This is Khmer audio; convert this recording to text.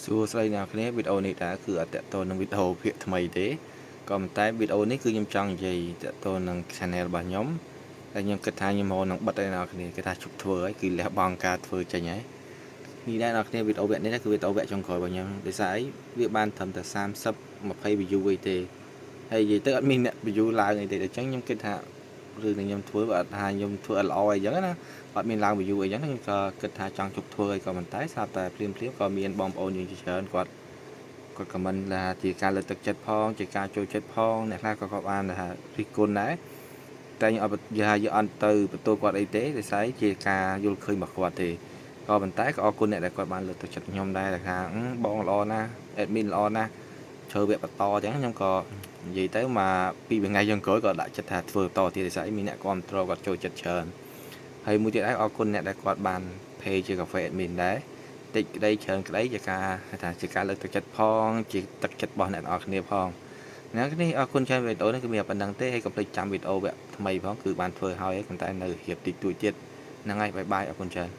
សួស្តីអ្នកគ្នាវីដេអូនេះតើគឺអត់តទៅនឹងវីដេអូភាគថ្មីទេក៏ប៉ុន្តែវីដេអូនេះគឺខ្ញុំចង់និយាយតទៅនឹង channel របស់ខ្ញុំតែខ្ញុំគិតថាខ្ញុំមកនឹងបិទឲ្យអ្នកគ្នាគេថាជប់ធ្វើហើយគឺលះបង់ការធ្វើចេញហើយនេះដែរអ្នកគ្នាវីដេអូវគ្គនេះគឺវីដេអូវគ្គចុងក្រោយរបស់ខ្ញុំដោយសារអីវាបានត្រឹមតែ30 20 view អីទេហើយនិយាយទៅអត់មានអ្នក view ឡើងអីទេអញ្ចឹងខ្ញុំគិតថាឬខ្ញុំធ្វើអត់ថាខ្ញុំធ្វើអត់ល្អអីចឹងណាអត់មានឡើង view អីចឹងខ្ញុំក៏គិតថាចង់ជប់ធ្វើឲ្យក៏ប៉ុន្តែស្រាប់តែភ្លាមក៏មានបងប្អូនយើងជាច្រើនគាត់ comment ថាជាការលើកទឹកចិត្តផងជាការចូលចិត្តផងអ្នកខ្លះក៏បានថារិះគន់ដែរតែខ្ញុំអត់យកអត់ទៅបន្ទោសគាត់អីទេដោយសារជាការយល់ឃើញរបស់គាត់ទេក៏ប៉ុន្តែក៏អរគុណអ្នកដែលគាត់បានលើកទឹកចិត្តខ្ញុំដែរថាបងល្អណាស់ admin ល្អណាស់ធ្វើវគ្គបន្តអញ្ចឹងខ្ញុំក៏និយាយទៅមកពីថ្ងៃចុងក្រោយក៏ដាក់ចិត្តថាធ្វើបន្តទៀតដោយសារមានអ្នកគ្រប់គ្រងគាត់ចូលចិត្តច្រើនហើយមួយទៀតដែរអរគុណអ្នកដែលគាត់បាន page ជា cafe admin ដែរតិចក្តីច្រើនក្តីជាការថាជាការលើកទឹកចិត្តផងជាទឹកចិត្តរបស់អ្នកនរគ្នាផងអ្នកនេះអរគុណច្រើនវីដេអូនេះគឺមានប៉ុណ្្នឹងទេហើយកុំភ្លេចចាំវីដេអូវគ្គថ្មីផងគឺបានធ្វើហើយប៉ុន្តែនៅរៀបតិចតួចទៀតហ្នឹងហើយបាយបាយអរគុណច្រើន